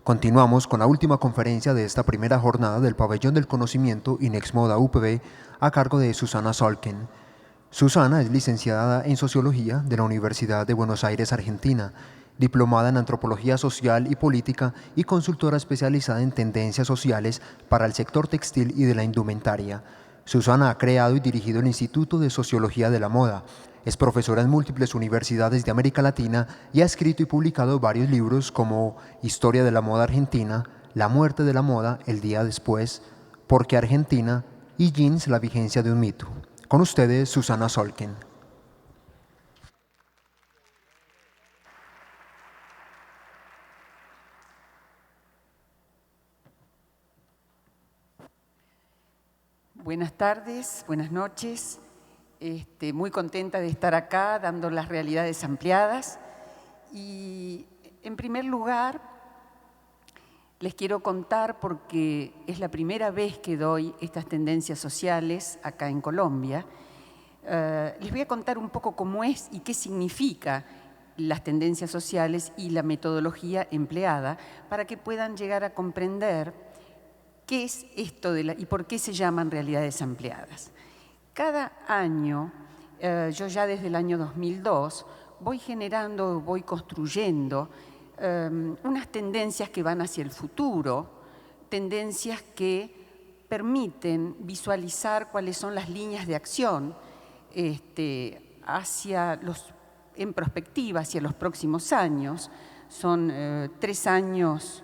Continuamos con la última conferencia de esta primera jornada del Pabellón del Conocimiento Inexmoda UPB a cargo de Susana Solken. Susana es licenciada en Sociología de la Universidad de Buenos Aires, Argentina, diplomada en Antropología Social y Política y consultora especializada en tendencias sociales para el sector textil y de la indumentaria. Susana ha creado y dirigido el Instituto de Sociología de la Moda. Es profesora en múltiples universidades de América Latina y ha escrito y publicado varios libros como Historia de la Moda Argentina, La muerte de la moda, el día después, ¿Por qué Argentina? Y Jeans, la vigencia de un mito. Con ustedes, Susana Solken. Buenas tardes, buenas noches. Muy contenta de estar acá dando las realidades ampliadas. Y en primer lugar, les quiero contar, porque es la primera vez que doy estas tendencias sociales acá en Colombia, les voy a contar un poco cómo es y qué significa las tendencias sociales y la metodología empleada para que puedan llegar a comprender qué es esto y por qué se llaman realidades ampliadas. Cada año, yo ya desde el año 2002, voy generando, voy construyendo unas tendencias que van hacia el futuro, tendencias que permiten visualizar cuáles son las líneas de acción en perspectiva hacia los próximos años. Son 3 años,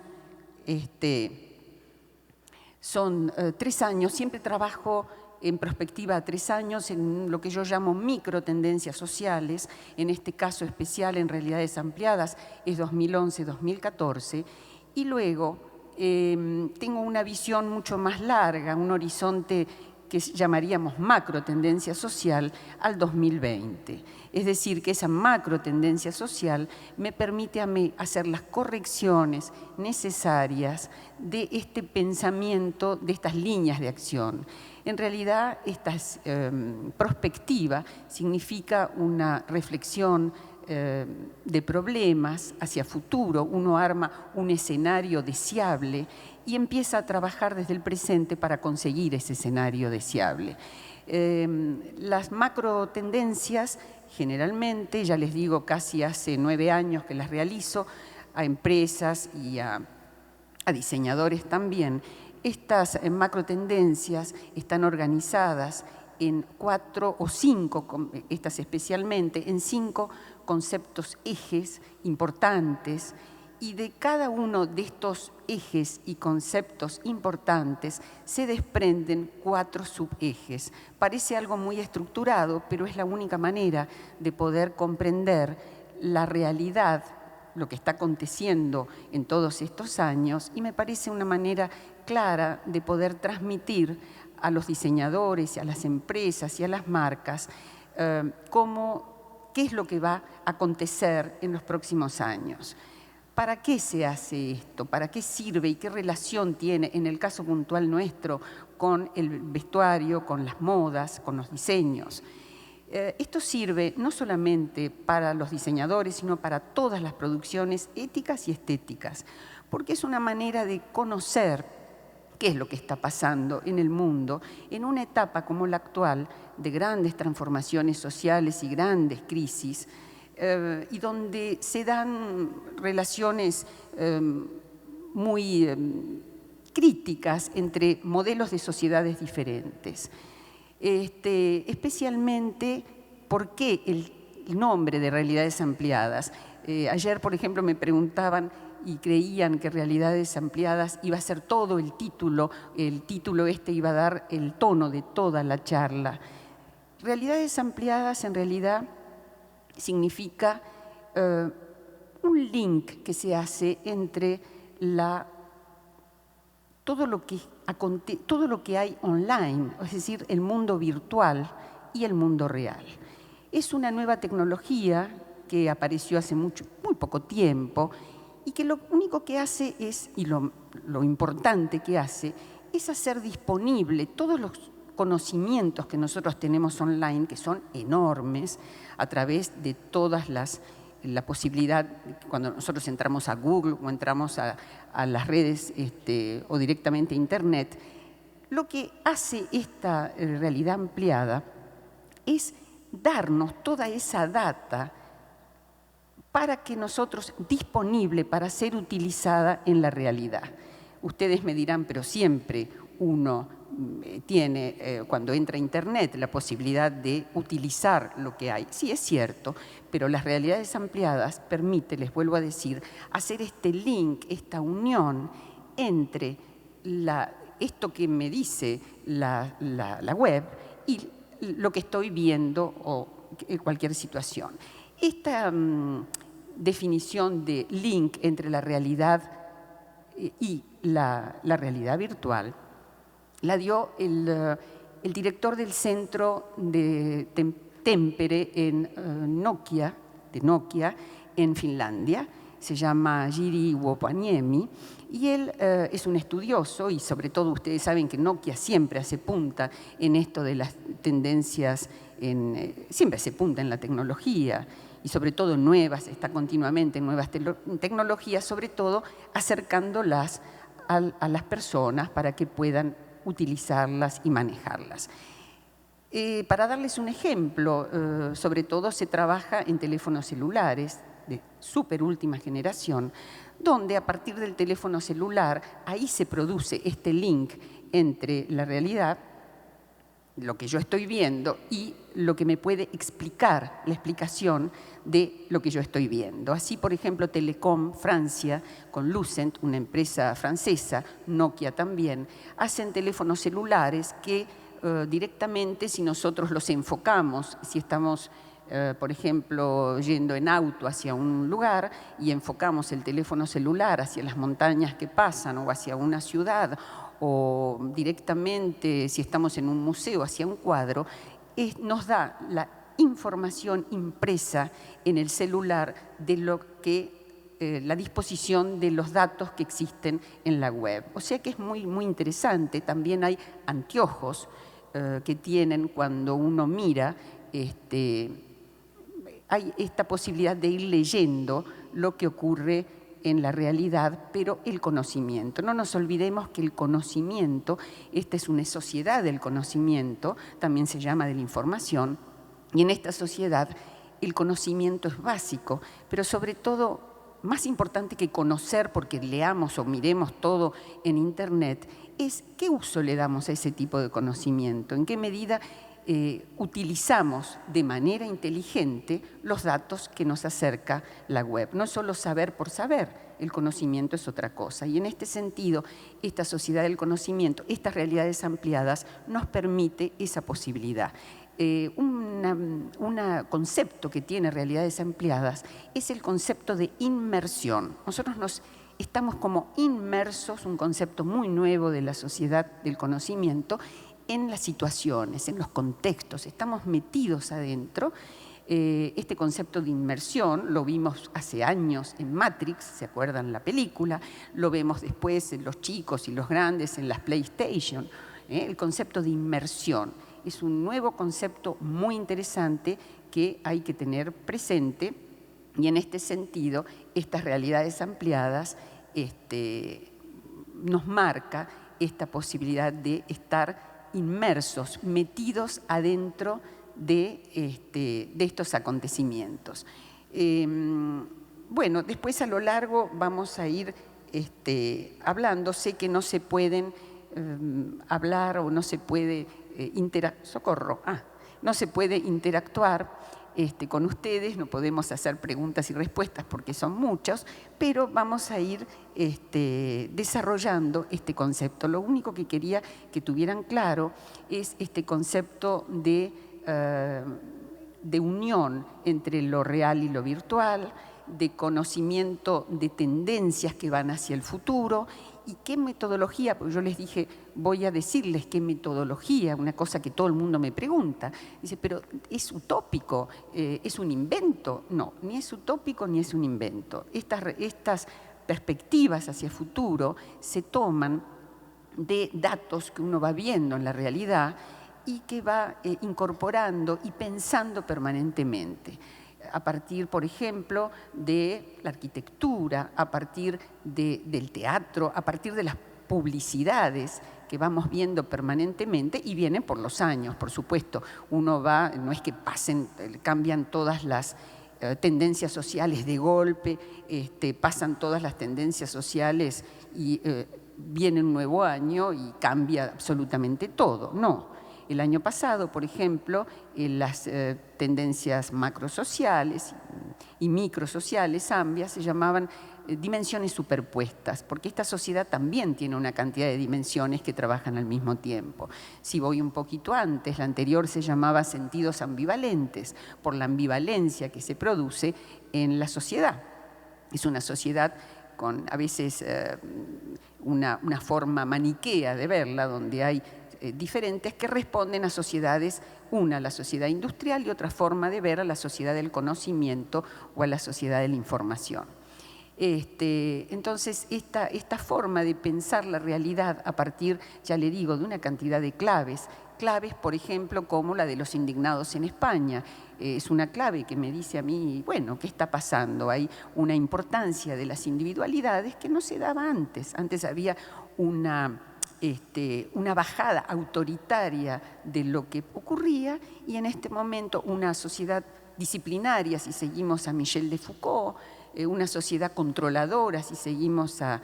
siempre trabajo en perspectiva a 3 años en lo que yo llamo micro tendencias sociales, en este caso especial en realidades ampliadas es 2011-2014, y luego tengo una visión mucho más larga, un horizonte que llamaríamos macro tendencia social al 2020. Es decir, que esa macro tendencia social me permite a mí hacer las correcciones necesarias de este pensamiento, de estas líneas de acción. En realidad, esta prospectiva significa una reflexión de problemas hacia futuro. Uno arma un escenario deseable y empieza a trabajar desde el presente para conseguir ese escenario deseable. Las macro tendencias, generalmente, ya les digo, casi hace 9 años que las realizo, a empresas y a diseñadores también. Estas macro tendencias están organizadas en 4 o 5, estas especialmente, en 5 conceptos ejes importantes, y de cada uno de estos ejes y conceptos importantes se desprenden 4 subejes. Parece algo muy estructurado, pero es la única manera de poder comprender la realidad, lo que está aconteciendo en todos estos años, y me parece una manera clara de poder transmitir a los diseñadores, a las empresas y a las marcas qué es lo que va a acontecer en los próximos años. ¿Para qué se hace esto? ¿Para qué sirve y qué relación tiene, en el caso puntual nuestro, con el vestuario, con las modas, con los diseños? Esto sirve no solamente para los diseñadores, sino para todas las producciones éticas y estéticas, porque es una manera de conocer qué es lo que está pasando en el mundo en una etapa como la actual de grandes transformaciones sociales y grandes crisis, y donde se dan relaciones muy críticas entre modelos de sociedades diferentes. Especialmente, ¿por qué el nombre de realidades ampliadas? Ayer, por ejemplo, me preguntaban y creían que realidades ampliadas iba a ser todo el título iba a dar el tono de toda la charla. Realidades ampliadas en realidad significa un link que se hace entre todo lo que hay online, es decir, el mundo virtual y el mundo real. Es una nueva tecnología que apareció hace muy poco tiempo y que lo único que hace y lo importante que hace es hacer disponible todos los conocimientos que nosotros tenemos online, que son enormes, a través de todas las la posibilidad, cuando nosotros entramos a Google o entramos a las redes o directamente a Internet, lo que hace esta realidad ampliada es darnos toda esa data para que nosotros, disponible para ser utilizada en la realidad. Ustedes me dirán, pero siempre uno tiene, cuando entra a Internet, la posibilidad de utilizar lo que hay. Sí, es cierto, pero las realidades ampliadas permiten, les vuelvo a decir, hacer este link, esta unión entre esto que me dice la web y lo que estoy viendo o cualquier situación. Esta definición de link entre la realidad y la realidad virtual la dio el director del centro de Tempere en Nokia, en Finlandia. Se llama Jiri Wopaniemi, y él es un estudioso, y sobre todo ustedes saben que Nokia siempre hace punta en esto de las tendencias, siempre hace punta en la tecnología, y sobre todo nuevas, está continuamente en nuevas tecnologías, sobre todo acercándolas a las personas para que puedan utilizarlas y manejarlas. Para darles un ejemplo, sobre todo se trabaja en teléfonos celulares de súper última generación, donde a partir del teléfono celular, ahí se produce este link entre la realidad, lo que yo estoy viendo, y lo que me puede explicar, la explicación de lo que yo estoy viendo. Así, por ejemplo, Telecom Francia, con Lucent, una empresa francesa, Nokia también, hacen teléfonos celulares que directamente, si nosotros los enfocamos, si estamos por ejemplo, yendo en auto hacia un lugar y enfocamos el teléfono celular hacia las montañas que pasan o hacia una ciudad, o directamente, si estamos en un museo, hacia un cuadro, nos da la información impresa en el celular de lo que la disposición de los datos que existen en la web. O sea que es muy, muy interesante. También hay anteojos que tienen cuando uno mira, hay esta posibilidad de ir leyendo lo que ocurre en la realidad, pero el conocimiento. No nos olvidemos que el conocimiento, esta es una sociedad del conocimiento, también se llama de la información, y en esta sociedad el conocimiento es básico, pero sobre todo, más importante que conocer, porque leamos o miremos todo en Internet, es qué uso le damos a ese tipo de conocimiento, en qué medida utilizamos de manera inteligente los datos que nos acerca la web. No es solo saber por saber, el conocimiento es otra cosa. Y en este sentido, esta sociedad del conocimiento, estas realidades ampliadas, nos permite esa posibilidad. Un concepto que tiene realidades ampliadas es el concepto de inmersión. Nosotros estamos como inmersos, un concepto muy nuevo de la sociedad del conocimiento, en las situaciones, en los contextos, estamos metidos adentro. Este concepto de inmersión lo vimos hace años en Matrix, ¿se acuerdan la película? Lo vemos después en los chicos y los grandes en las PlayStation. El concepto de inmersión es un nuevo concepto muy interesante que hay que tener presente, y en este sentido, estas realidades ampliadas nos marca esta posibilidad de estar inmersos, metidos adentro de estos acontecimientos. Bueno, después a lo largo vamos a ir hablando. Sé que no se pueden hablar o no se puede no se puede interactuar con ustedes, no podemos hacer preguntas y respuestas porque son muchos, pero vamos a ir desarrollando este concepto. Lo único que quería que tuvieran claro es este concepto de unión entre lo real y lo virtual, de conocimiento de tendencias que van hacia el futuro. ¿Y qué metodología? Porque yo les dije, voy a decirles qué metodología, una cosa que todo el mundo me pregunta. Dice, pero ¿es utópico? ¿Es un invento? No, ni es utópico ni es un invento. Estas perspectivas hacia el futuro se toman de datos que uno va viendo en la realidad y que va incorporando y pensando permanentemente. a partir, por ejemplo, de la arquitectura, a partir del teatro, a partir de las publicidades que vamos viendo permanentemente y vienen por los años, por supuesto. Uno va, no es que cambian todas las tendencias sociales de golpe, pasan todas las tendencias sociales y viene un nuevo año y cambia absolutamente todo. No. El año pasado, por ejemplo, las tendencias macrosociales y microsociales, amplias, se llamaban dimensiones superpuestas, porque esta sociedad también tiene una cantidad de dimensiones que trabajan al mismo tiempo. Si voy un poquito antes, la anterior se llamaba sentidos ambivalentes, por la ambivalencia que se produce en la sociedad. Es una sociedad con a veces una forma maniquea de verla, donde hay diferentes que responden a sociedades, una la sociedad industrial y otra forma de ver a la sociedad del conocimiento o a la sociedad de la información. Entonces, esta forma de pensar la realidad a partir, ya le digo, de una cantidad de claves, por ejemplo, como la de los indignados en España, es una clave que me dice a mí, bueno, ¿qué está pasando? Hay una importancia de las individualidades que no se daba antes. Antes había una bajada autoritaria de lo que ocurría y en este momento una sociedad disciplinaria, si seguimos a Michel de Foucault, una sociedad controladora, si seguimos a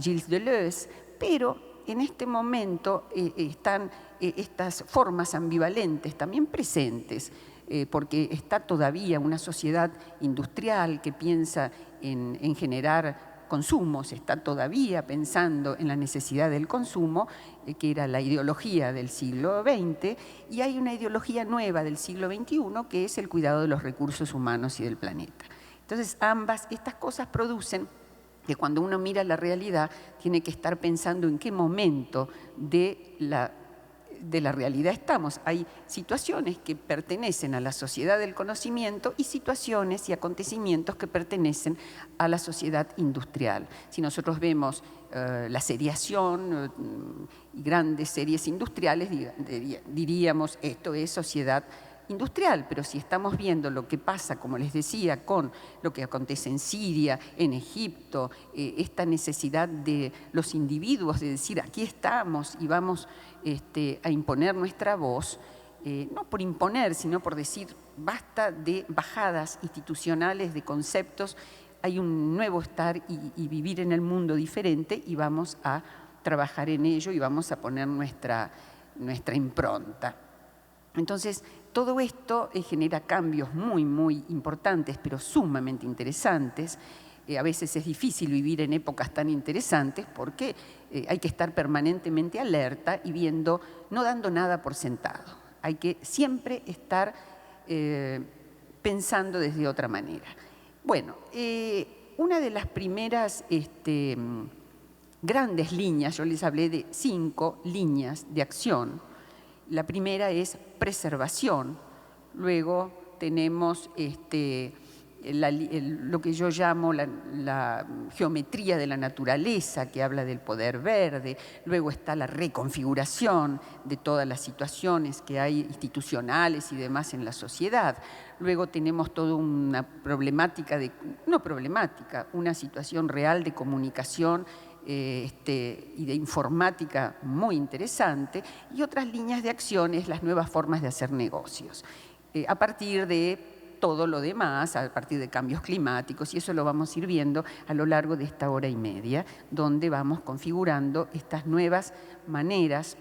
Gilles Deleuze, pero en este momento están estas formas ambivalentes también presentes, porque está todavía una sociedad industrial que piensa en generar consumos, está todavía pensando en la necesidad del consumo, que era la ideología del siglo XX, y hay una ideología nueva del siglo XXI que es el cuidado de los recursos humanos y del planeta. Entonces, estas cosas producen que cuando uno mira la realidad tiene que estar pensando en qué momento de la realidad estamos. Hay situaciones que pertenecen a la sociedad del conocimiento y situaciones y acontecimientos que pertenecen a la sociedad industrial. Si nosotros vemos la seriación y grandes series industriales, diríamos esto es sociedad industrial, pero si estamos viendo lo que pasa, como les decía, con lo que acontece en Siria, en Egipto, esta necesidad de los individuos de decir aquí estamos y vamos a imponer nuestra voz, no por imponer, sino por decir basta de bajadas institucionales, de conceptos, hay un nuevo estar y vivir en el mundo diferente y vamos a trabajar en ello y vamos a poner nuestra impronta. Entonces, todo esto genera cambios muy, muy importantes, pero sumamente interesantes. A veces es difícil vivir en épocas tan interesantes porque hay que estar permanentemente alerta y viendo, no dando nada por sentado. Hay que siempre estar pensando desde otra manera. Bueno, una de las primeras grandes líneas, yo les hablé de 5 líneas de acción. La primera es preservación, luego tenemos lo que yo llamo la geometría de la naturaleza, que habla del poder verde, luego está la reconfiguración de todas las situaciones que hay institucionales y demás en la sociedad, luego tenemos toda una problemática, una situación real de comunicación y de informática muy interesante, y otras líneas de acciones, las nuevas formas de hacer negocios, a partir de todo lo demás, a partir de cambios climáticos, y eso lo vamos a ir viendo a lo largo de esta hora y media, donde vamos configurando estas nuevas maneras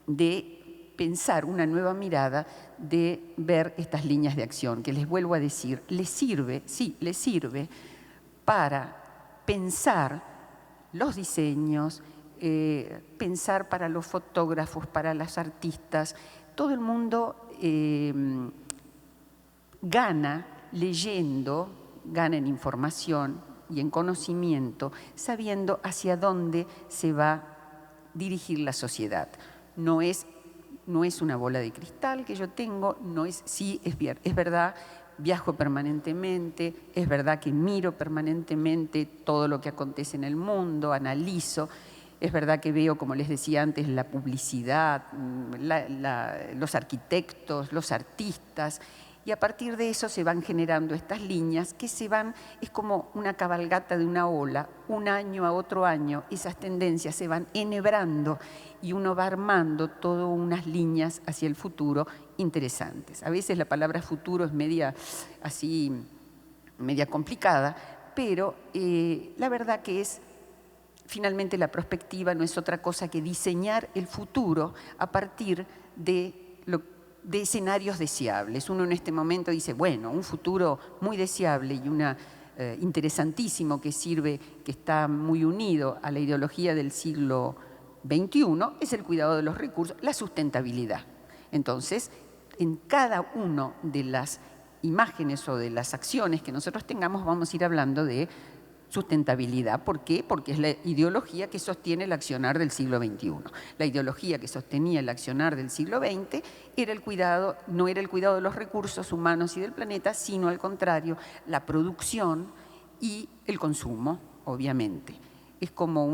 de pensar, una nueva mirada de ver estas líneas de acción, que les vuelvo a decir, les sirve para pensar los diseños, pensar para los fotógrafos, para los artistas. Todo el mundo gana leyendo, gana en información y en conocimiento, sabiendo hacia dónde se va a dirigir la sociedad. No es una bola de cristal que yo tengo, es verdad, viajo permanentemente, es verdad que miro permanentemente todo lo que acontece en el mundo, analizo, es verdad que veo, como les decía antes, la publicidad, los arquitectos, los artistas, Y a partir de eso se van generando estas líneas que es como una cabalgata de una ola, un año a otro año, esas tendencias se van enhebrando y uno va armando todas unas líneas hacia el futuro interesantes. A veces la palabra futuro es media complicada, pero la verdad que finalmente la prospectiva no es otra cosa que diseñar el futuro a partir de escenarios deseables. Uno en este momento dice, bueno, un futuro muy deseable y interesantísimo que está muy unido a la ideología del siglo XXI, es el cuidado de los recursos, la sustentabilidad. Entonces, en cada una de las imágenes o de las acciones que nosotros tengamos, vamos a ir hablando de sustentabilidad. ¿Por qué? Porque es la ideología que sostiene el accionar del siglo XXI. La ideología que sostenía el accionar del siglo XX no era el cuidado de los recursos humanos y del planeta, sino al contrario, la producción y el consumo, obviamente. Es como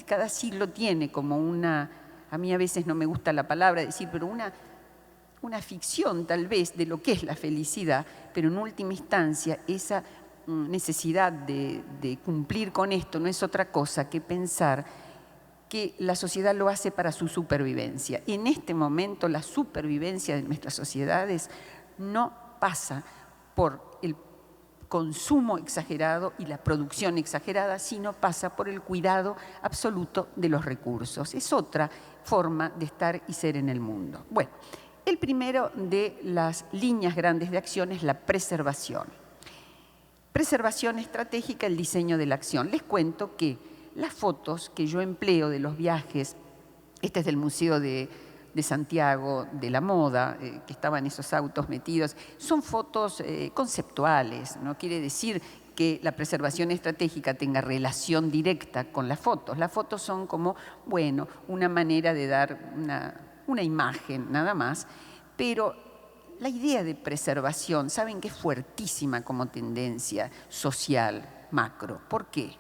cada siglo tiene como a mí a veces no me gusta la palabra decir, pero una ficción tal vez de lo que es la felicidad, pero en última instancia esa necesidad de cumplir con esto no es otra cosa que pensar que la sociedad lo hace para su supervivencia. En este momento la supervivencia de nuestras sociedades no pasa por el consumo exagerado y la producción exagerada, sino pasa por el cuidado absoluto de los recursos. Es otra forma de estar y ser en el mundo. Bueno, el primero de las líneas grandes de acción es la preservación. Preservación estratégica, el diseño de la acción. Les cuento que las fotos que yo empleo de los viajes, este es del Museo de Santiago de la Moda, que estaban esos autos metidos, son fotos conceptuales, no quiere decir que la preservación estratégica tenga relación directa con las fotos. Las fotos son como, bueno, una manera de dar una imagen, nada más, pero la idea de preservación, saben que es fuertísima como tendencia social, macro. ¿Por qué?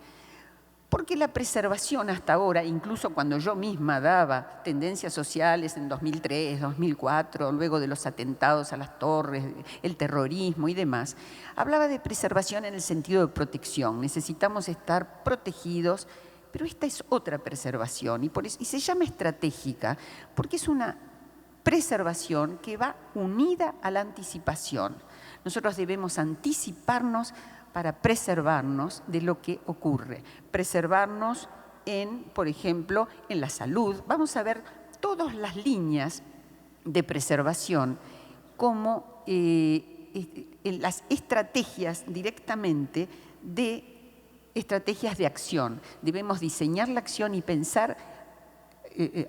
Porque la preservación hasta ahora, incluso cuando yo misma daba tendencias sociales en 2003, 2004, luego de los atentados a las torres, el terrorismo y demás, hablaba de preservación en el sentido de protección. Necesitamos estar protegidos, pero esta es otra preservación y se llama estratégica porque es una preservación que va unida a la anticipación. Nosotros debemos anticiparnos para preservarnos de lo que ocurre. Preservarnos por ejemplo, en la salud. Vamos a ver todas las líneas de preservación como en las estrategias directamente de estrategias de acción. Debemos diseñar la acción y pensar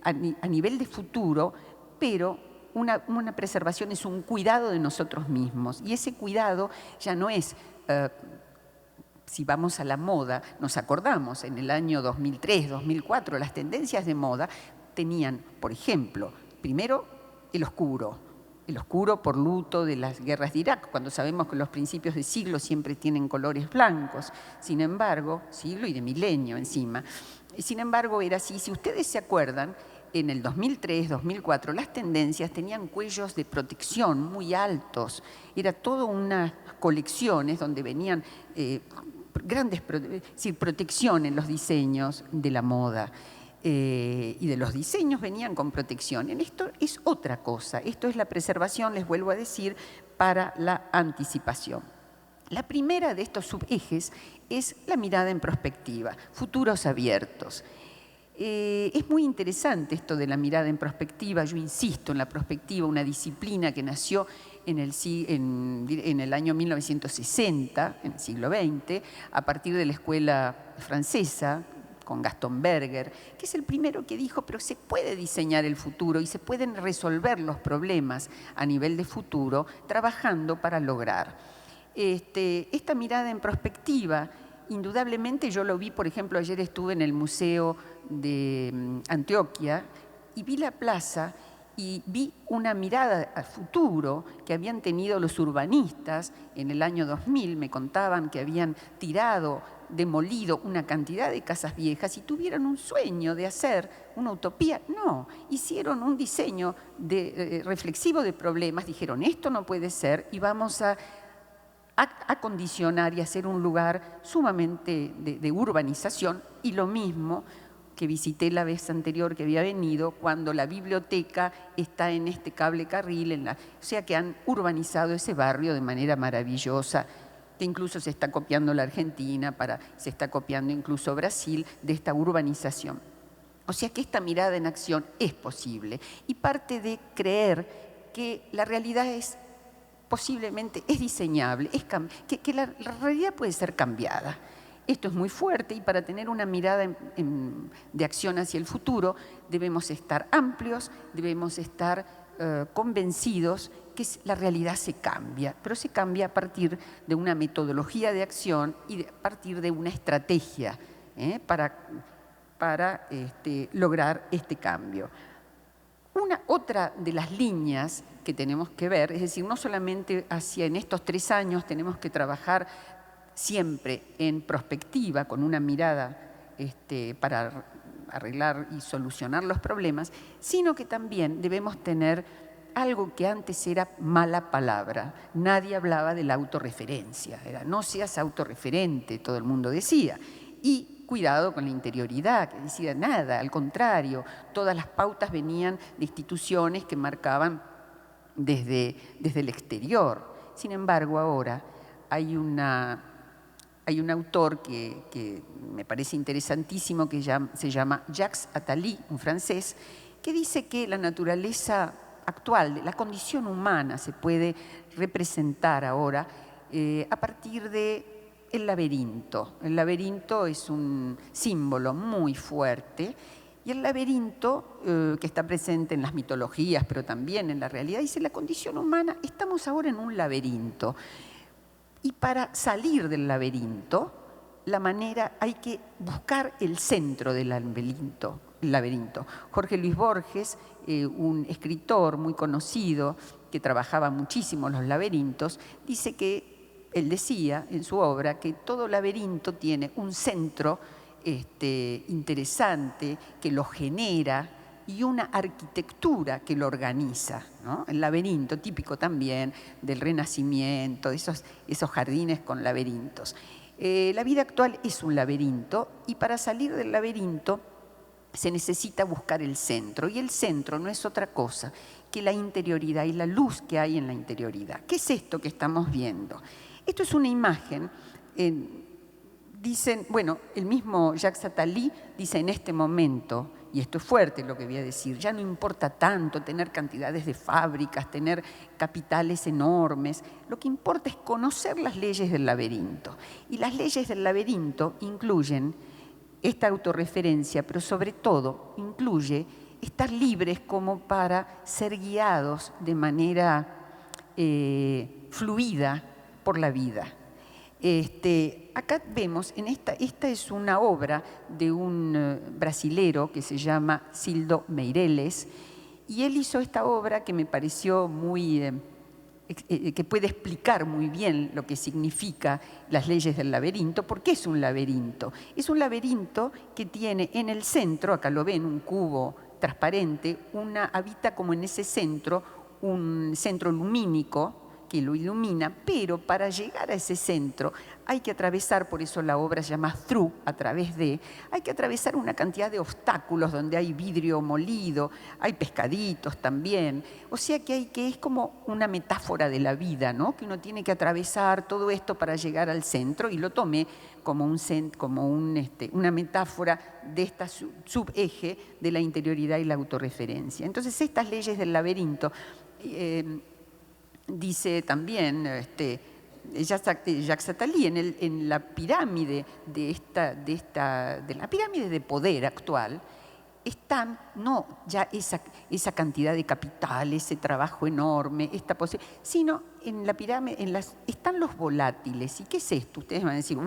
a nivel de futuro, pero una preservación es un cuidado de nosotros mismos. Y ese cuidado ya no es, si vamos a la moda, nos acordamos, en el año 2003, 2004, las tendencias de moda tenían, por ejemplo, primero el oscuro por luto de las guerras de Irak, cuando sabemos que los principios de siglo siempre tienen colores blancos. Sin embargo, siglo y de milenio encima. Sin embargo, era así. Si ustedes se acuerdan, en el 2003, 2004, las tendencias tenían cuellos de protección muy altos. Era toda unas colecciones donde venían grandes protección en los diseños de la moda. Y de los diseños venían con protección. En esto es otra cosa. Esto es la preservación, les vuelvo a decir, para la anticipación. La primera de estos subejes es la mirada en perspectiva, futuros abiertos. Es muy interesante esto de la mirada en perspectiva. Yo insisto en la perspectiva, una disciplina que nació en el año 1960, en el siglo XX, a partir de la escuela francesa, con Gaston Berger, que es el primero que dijo, pero se puede diseñar el futuro y se pueden resolver los problemas a nivel de futuro trabajando para lograr. Esta mirada en perspectiva, indudablemente yo lo vi, por ejemplo, ayer estuve en el Museo de Antioquia y vi la plaza y vi una mirada al futuro que habían tenido los urbanistas en el año 2000. Me contaban que habían demolido una cantidad de casas viejas y tuvieron un sueño de hacer una utopía. No, hicieron un diseño reflexivo de problemas, dijeron esto no puede ser y vamos a acondicionar y hacer un lugar sumamente de urbanización. Y lo mismo que visité la vez anterior que había venido, cuando la biblioteca está en este cable carril, o sea que han urbanizado ese barrio de manera maravillosa, que incluso se está copiando la Argentina, se está copiando incluso Brasil de esta urbanización. O sea que esta mirada en acción es posible y parte de creer que la realidad posiblemente es diseñable, que la realidad puede ser cambiada. Esto es muy fuerte y para tener una mirada de acción hacia el futuro debemos estar amplios, debemos estar convencidos que la realidad se cambia, pero se cambia a partir de una metodología de acción y a partir de una estrategia para lograr este cambio. Otra de las líneas que tenemos que ver, es decir, no solamente en estos 3 años tenemos que trabajar siempre en prospectiva, con una mirada para arreglar y solucionar los problemas, sino que también debemos tener algo que antes era mala palabra. Nadie hablaba de la autorreferencia, era no seas autorreferente, todo el mundo decía. Y cuidado con la interioridad, que decía nada, al contrario, todas las pautas venían de instituciones que marcaban desde el exterior. Sin embargo, ahora hay un autor que me parece interesantísimo, que se llama Jacques Attali, un francés, que dice que la naturaleza actual, la condición humana, se puede representar ahora a partir del laberinto. El laberinto es un símbolo muy fuerte y el laberinto, que está presente en las mitologías, pero también en la realidad, dice la condición humana, estamos ahora en un laberinto. Y para salir del laberinto, hay que buscar el centro del laberinto. Jorge Luis Borges, un escritor muy conocido que trabajaba muchísimo los laberintos, él decía en su obra que todo laberinto tiene un centro interesante que lo genera y una arquitectura que lo organiza, ¿no? El laberinto, típico también del Renacimiento, esos jardines con laberintos. La vida actual es un laberinto y para salir del laberinto se necesita buscar el centro, y el centro no es otra cosa que la interioridad y la luz que hay en la interioridad. ¿Qué es esto que estamos viendo? Esto es una imagen. Dicen, bueno, el mismo Jacques Attali dice en este momento, y esto es fuerte lo que voy a decir, ya no importa tanto tener cantidades de fábricas, tener capitales enormes, lo que importa es conocer las leyes del laberinto. Y las leyes del laberinto incluyen esta autorreferencia, pero sobre todo incluye estar libres como para ser guiados de manera fluida por la vida. Acá vemos, esta es una obra de un brasilero que se llama Cildo Meireles, y él hizo esta obra que me pareció que puede explicar muy bien lo que significa las leyes del laberinto. ¿Por qué es un laberinto? Es un laberinto que tiene en el centro, acá lo ven, un cubo transparente, habita como en ese centro un centro lumínico que lo ilumina, pero para llegar a ese centro hay que atravesar, por eso la obra se llama Through, hay que atravesar una cantidad de obstáculos donde hay vidrio molido, hay pescaditos también, o sea que es como una metáfora de la vida, ¿no? Que uno tiene que atravesar todo esto para llegar al centro, y lo tomé como una metáfora de esta subeje de la interioridad y la autorreferencia. Entonces estas leyes del laberinto, dice también Jacques Attali, en la pirámide la pirámide de poder actual están no ya esa cantidad de capital, ese trabajo enorme, sino en la pirámide están los volátiles. ¿Y qué es esto? Ustedes van a decir,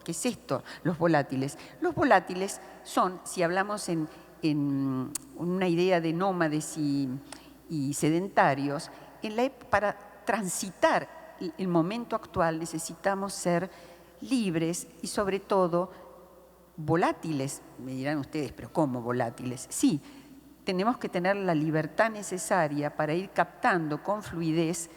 ¿qué es esto? Los volátiles. Los volátiles son, si hablamos en en una idea de nómades y sedentarios, para transitar el momento actual necesitamos ser libres y sobre todo volátiles. Me dirán ustedes, ¿pero cómo volátiles? Sí, tenemos que tener la libertad necesaria para ir captando con fluidez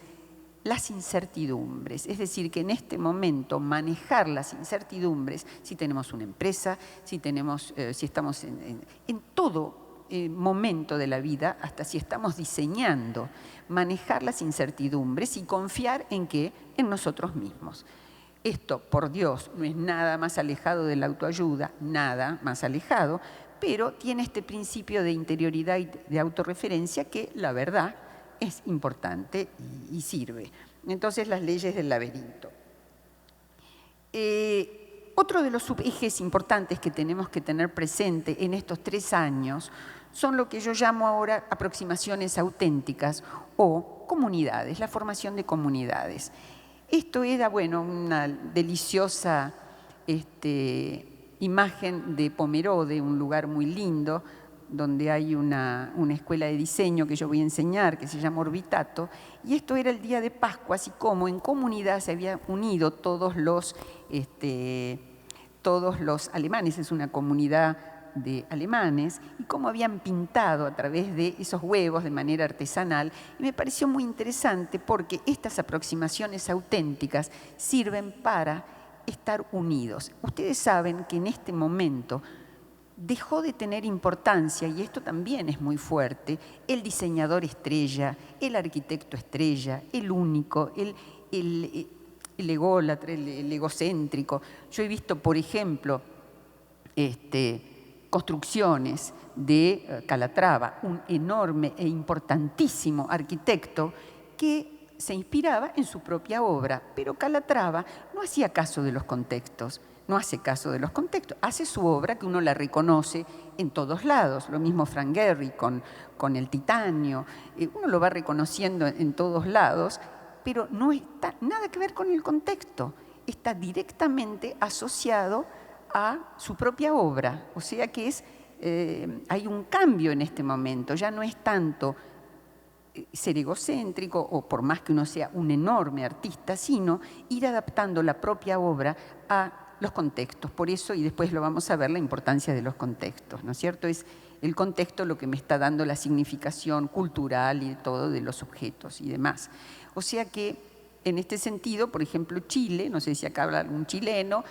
las incertidumbres. Es decir, que en este momento manejar las incertidumbres, si tenemos una empresa, si estamos en todo momento de la vida, hasta si estamos diseñando, manejar las incertidumbres y confiar en qué, en nosotros mismos. Esto, por Dios, no es nada más alejado de la autoayuda, nada más alejado, pero tiene este principio de interioridad y de autorreferencia que, la verdad, es importante y sirve. Entonces, las leyes del laberinto. Otro de los subejes importantes que tenemos que tener presente en estos 3 años son lo que yo llamo ahora aproximaciones auténticas o comunidades, la formación de comunidades. Esto era, bueno, una deliciosa imagen de Pomerode, un lugar muy lindo, donde hay una escuela de diseño que yo voy a enseñar, que se llama Orbitato, y esto era el día de Pascua, así como en comunidad se habían unido todos los alemanes, es una comunidad de alemanes, y cómo habían pintado a través de esos huevos de manera artesanal, y me pareció muy interesante porque estas aproximaciones auténticas sirven para estar unidos. Ustedes saben que en este momento dejó de tener importancia, y esto también es muy fuerte, el diseñador estrella, el arquitecto estrella, el único, el ególatra, el egocéntrico. Yo he visto, por ejemplo, construcciones de Calatrava, un enorme e importantísimo arquitecto que se inspiraba en su propia obra, pero Calatrava no hacía caso de los contextos, no hace caso de los contextos, hace su obra que uno la reconoce en todos lados, lo mismo Frank Gehry con el titanio, uno lo va reconociendo en todos lados, pero no está nada que ver con el contexto, está directamente asociado a su propia obra, o sea que hay un cambio en este momento, ya no es tanto ser egocéntrico o por más que uno sea un enorme artista, sino ir adaptando la propia obra a los contextos. Por eso, y después lo vamos a ver, la importancia de los contextos, ¿no es cierto? Es el contexto lo que me está dando la significación cultural y todo de los objetos y demás. O sea que, en este sentido, por ejemplo, Chile, no sé si acá habla algún chileno,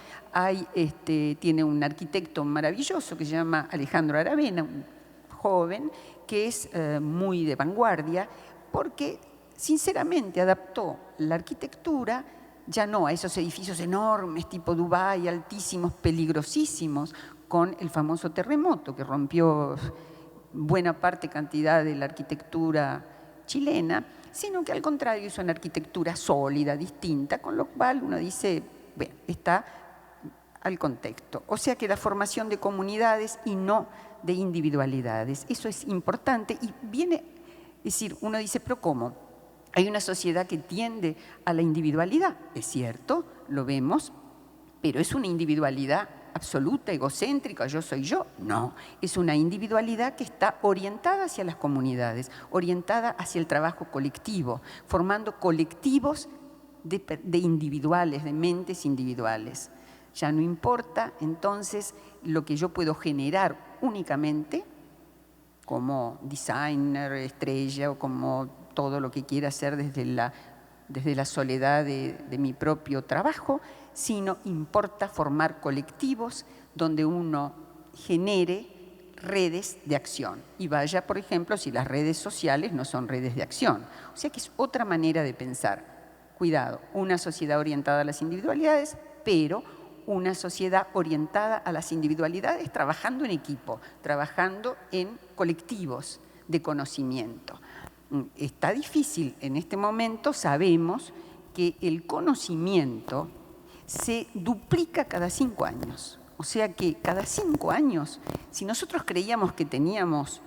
tiene un arquitecto maravilloso que se llama Alejandro Aravena, un joven, que es muy de vanguardia, porque sinceramente adaptó la arquitectura ya no a esos edificios enormes tipo Dubái, altísimos, peligrosísimos, con el famoso terremoto que rompió buena cantidad de la arquitectura chilena, sino que al contrario hizo una arquitectura sólida, distinta, con lo cual uno dice, bueno, está al contexto. O sea que la formación de comunidades y no de individualidades. Eso es importante y viene, es decir, uno dice, pero ¿cómo? Hay una sociedad que tiende a la individualidad, es cierto, lo vemos, pero es una individualidad absoluta, egocéntrica, yo soy yo. No, es una individualidad que está orientada hacia las comunidades, orientada hacia el trabajo colectivo, formando colectivos de individuales, de mentes individuales. Ya no importa entonces lo que yo puedo generar únicamente como designer, estrella o como todo lo que quiera hacer desde la soledad de mi propio trabajo, sino importa formar colectivos donde uno genere redes de acción. Y vaya, por ejemplo, si las redes sociales no son redes de acción. O sea que es otra manera de pensar. Cuidado, una sociedad orientada a las individualidades, pero una sociedad orientada a las individualidades trabajando en equipo, trabajando en colectivos de conocimiento. Está difícil en este momento, sabemos que el conocimiento se duplica cada 5 años. O sea que cada 5 años, si nosotros creíamos que teníamos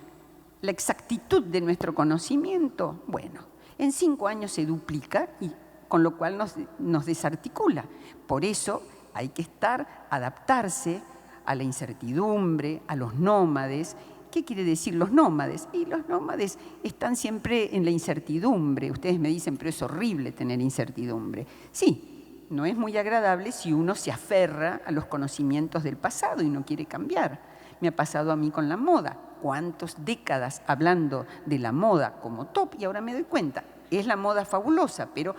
la exactitud de nuestro conocimiento, bueno, en 5 años se duplica y con lo cual nos desarticula. Por eso hay que adaptarse a la incertidumbre, a los nómades, ¿Qué quiere decir los nómades? Y los nómades están siempre en la incertidumbre. Ustedes me dicen, pero es horrible tener incertidumbre. Sí, no es muy agradable si uno se aferra a los conocimientos del pasado y no quiere cambiar. Me ha pasado a mí con la moda. ¿Cuántas décadas hablando de la moda como top? Y ahora me doy cuenta, es la moda fabulosa, pero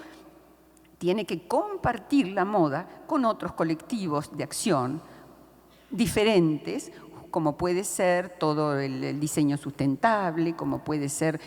tiene que compartir la moda con otros colectivos de acción diferentes, como puede ser todo el diseño sustentable, como puede ser